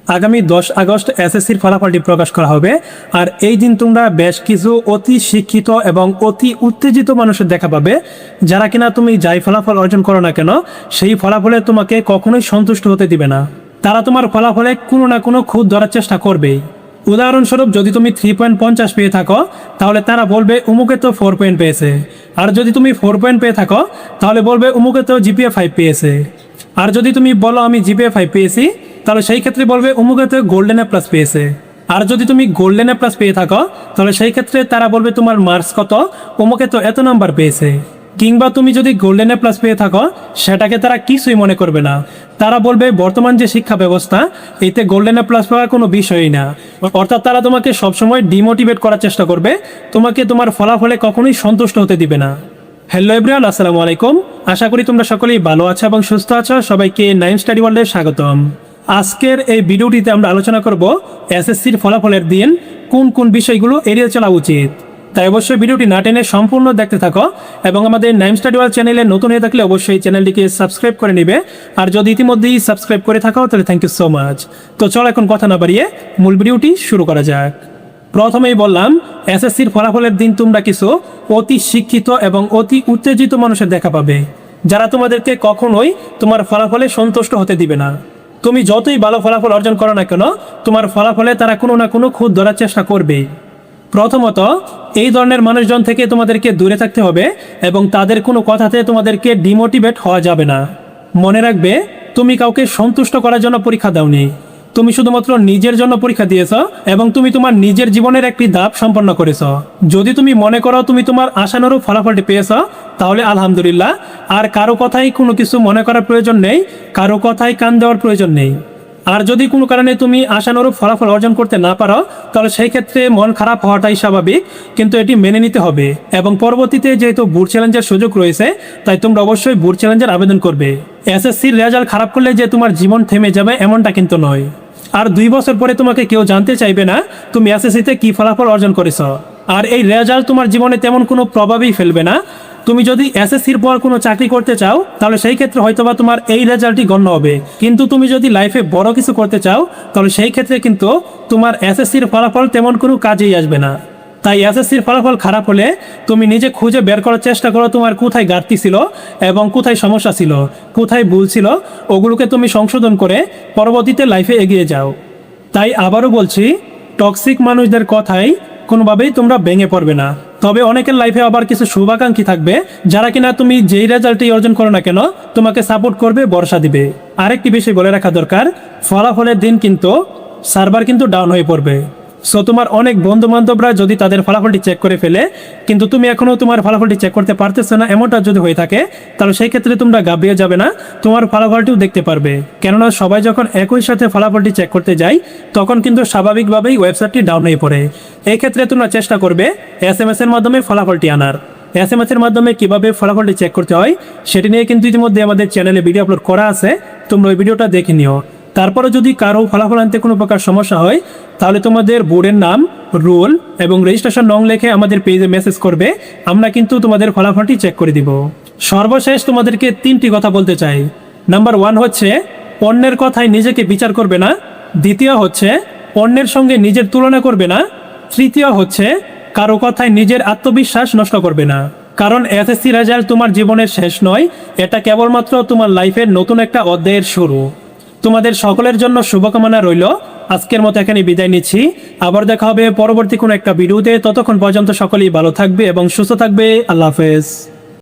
আগামী 10 আগস্ট এসএসসির ফলাফলটি প্রকাশ করা হবে। আর এই দিন তোমরা বেশ কিছু অতি শিক্ষিত এবং অতি উত্তেজিত মানুষের দেখা পাবে, যারা কিনা তুমি যাই ফলাফল অর্জন করো না কেন সেই ফলাফলে তোমাকে কখনোই সন্তুষ্ট হতে দিবে না। তারা তোমার ফলাফলে কোনো না কোনো খুঁত ধরার চেষ্টা করবেই। উদাহরণস্বরূপ, যদি তুমি 3.50 পেয়ে থাকো, তাহলে তারা বলবে উমুকে তো 4 পয়েন্ট পেয়েছে। আর যদি তুমি 4 পয়েন্ট পেয়ে থাকো, তাহলে বলবে উমুকে তো জিপিএ 5 পেয়েছে। আর যদি তুমি বলো আমি জিপিএ 5 পেয়েছি, তাহলে সেই ক্ষেত্রে বলবে উমুকে তো গোল্ডেন এ প্লাস পেয়েছে। আর যদি তুমি গোল্ডেন এ প্লাস পেয়ে থাকো, তাহলে সেই ক্ষেত্রে তারা বলবে তোমার মার্কস কত, উমুকে তো এত নাম্বার পেয়েছে। কিংবা তুমি যদি গোল্ডেন এ প্লাস পেয়ে থাকো, সেটাকে তারা কিছুই মনে করবে না। তারা বলবে বর্তমান যে শিক্ষা ব্যবস্থা, এতে গোল্ডেন এ প্লাস পাওয়ার কোনো বিষয়ই না। অর্থাৎ তারা তোমাকে সবসময় ডিমোটিভেট করার চেষ্টা করবে, তোমাকে তোমার ফলাফলে কখনোই সন্তুষ্ট হতে দিবে না। হ্যালো এভরিওয়ান, আসসালামু আলাইকুম। আশা করি তোমরা সকলেই ভালো আছো এবং সুস্থ আছো। সবাইকে নাইম স্টাডি ওয়ার্ল্ডে স্বাগতম। আজকের এই ভিডিওটিতে আমরা আলোচনা করব এসএসসির ফলাফলের দিন কোন কোন বিষয়গুলো এড়িয়ে চলা উচিত। তাই অবশ্যই ভিডিওটি না টেনে সম্পূর্ণ দেখতে থাকো এবং আমাদের নাইম স্টাডি ওয়ার্ল্ড চ্যানেলে নতুন হয়ে থাকলে অবশ্যই চ্যানেলটিকে সাবস্ক্রাইব করে নিবে। আর যদি ইতিমধ্যেই সাবস্ক্রাইব করে থাকো তাহলে থ্যাংক ইউ সো মাচ। তো চলো এখন কথা না বাড়িয়ে মূল ভিডিওটি শুরু করা যাক। প্রথমেই বললাম, এসএসসির ফলাফলের দিন তোমরা কিছু অতি শিক্ষিত এবং অতি উত্তেজিত মানুষের দেখা পাবে, যারা তোমাদেরকে কখনোই তোমার ফলাফলে সন্তুষ্ট হতে দিবে না। তুমি যতই ভালো ফলাফল অর্জন করো না কেন, তোমার ফলাফলে তারা কোনো না কোনো খুঁত ধরার চেষ্টা করবে। প্রথমত, এই ধরনের মানুষজন থেকে তোমাদেরকে দূরে থাকতে হবে এবং তাদের কোনো কথাতে তোমাদেরকে ডিমোটিভেট হওয়া যাবে না। মনে রাখবে, তুমি কাউকে সন্তুষ্ট করার জন্য পরীক্ষা দাওনি, তুমি শুধুমাত্র নিজের জন্য পরীক্ষা দিয়েছ এবং তুমি তোমার নিজের জীবনের একটি ধাপ সম্পন্ন করেছ। যদি তুমি মনে করো তুমি তোমার আশানুরূপ ফলাফলটি পেয়েছ, তাহলে আলহামদুলিল্লাহ। আর কারো কথাই কোনো কিছু মনে করার প্রয়োজন নেই, কারো কথাই কান দেওয়ার প্রয়োজন নেই। আর যদি কোনো কারণে তুমি আশানুরূপ ফলাফল অর্জন করতে না পারো, তাহলে সেই ক্ষেত্রে মন খারাপ হওয়াটাই স্বাভাবিক, কিন্তু এটি মেনে নিতে হবে। এবং পরবর্তীতে যেহেতু বুট চ্যালেঞ্জের সুযোগ রয়েছে, তাই তোমরা অবশ্যই বুট চ্যালেঞ্জের আবেদন করবে। এসএসসির রেজাল্ট খারাপ করলে যে তোমার জীবন থেমে যাবে এমনটা কিন্তু নয়। আর 2 বছর পরে তোমাকে কেউ জানতে চাইবে না তুমি এসএসসিতে কি ফলাফল অর্জন করেছ। আর এই রেজাল্ট তোমার জীবনে তেমন কোনো প্রভাবই ফেলবে না। তুমি যদি এসএসসির পর কোনো চাকরি করতে চাও, তাহলে সেই ক্ষেত্রে হয়তোবা তোমার এই রেজাল্টই গণ্য হবে। কিন্তু তুমি যদি লাইফে বড় কিছু করতে চাও, তাহলে সেই ক্ষেত্রে কিন্তু তোমার এসএসসির ফলাফল তেমন কোনো কাজেই আসবে না। তাই এসএসসির ফলাফল খারাপ হলে তুমি নিজে খুঁজে বের করার চেষ্টা করো তোমার কোথায় ঘাটতি ছিল এবং কোথায় সমস্যা ছিল, কোথায় ভুল ছিল, ওগুলোকে তুমি সংশোধন করে পরবর্তীতে লাইফে এগিয়ে যাও। তাই আবারও বলছি, টক্সিক মানুষদের কথাই কোনোভাবেই তোমরা ভেঙে পড়বে না। তবে অনেকের লাইফে আবার কিছু শুভাকাঙ্ক্ষী থাকবে, যারা কিনা তুমি যেই রেজাল্টই অর্জন করো না কেন তোমাকে সাপোর্ট করবে, ভরসা দিবে। আরেকটি বিষয় বলে রাখা দরকার, ফলাফলের দিন কিন্তু সার্ভার কিন্তু ডাউন হয়ে পড়বে। সো তোমার অনেক বন্ধু বান্ধবরা যদি তাদের ফলাফলটি চেক করে ফেলে, কিন্তু তুমি এখনও তোমার ফলাফলটি চেক করতে পারতেছো না, এমনটা যদি হয়ে থাকে, তাহলে সেই ক্ষেত্রে তোমরা ঘাবড়িয়ে যাবে না, তোমার ফলাফলটিও দেখতে পারবে। কেননা সবাই যখন একই সাথে ফলাফলটি চেক করতে যায়, তখন কিন্তু স্বাভাবিকভাবেই ওয়েবসাইটটি ডাউন হয়ে পড়ে। এই ক্ষেত্রে তোমরা চেষ্টা করবে এসএমএস এর মাধ্যমে ফলাফলটি আনার। এসএমএস এর মাধ্যমে কিভাবে ফলাফলটি চেক করতে হয় সেটি নিয়ে কিন্তু ইতিমধ্যে আমাদের চ্যানেলে ভিডিও আপলোড করা আছে, তোমরা ওই ভিডিওটা দেখে নিও। তারপরে যদি কারো ফলাফল আনতে কোনো প্রকার সমস্যা হয়, তাহলে তোমাদের বোর্ডের নাম, রোল এবং রেজিস্ট্রেশন নং লিখে আমাদের পেজে মেসেজ করবে, আমরা কিন্তু তোমাদের ফলাফলটি চেক করে দিব। সর্বশেষ তোমাদেরকে 3টি কথা বলতে চাই। নাম্বার 1 হচ্ছে অন্যের কথায় নিজেকে বিচার করবে না। দ্বিতীয় হচ্ছে অন্যের সঙ্গে নিজের তুলনা করবে না। তৃতীয় হচ্ছে কারো কথায় নিজের আত্মবিশ্বাস নষ্ট করবে না। কারণ এসএসসি রেজাল্ট তোমার জীবনের শেষ নয়, এটা কেবলমাত্র তোমার লাইফের নতুন একটা অধ্যায়ের শুরু। তোমাদের সকলের জন্য শুভকামনা রইল। আজকের মতো এখানে বিদায় নিচ্ছি। আবার দেখা হবে পরবর্তী কোনো একটা ভিডিওতে। ততক্ষণ পর্যন্ত সকলেই ভালো থাকবে এবং সুস্থ থাকবে। আল্লাহ হাফেজ।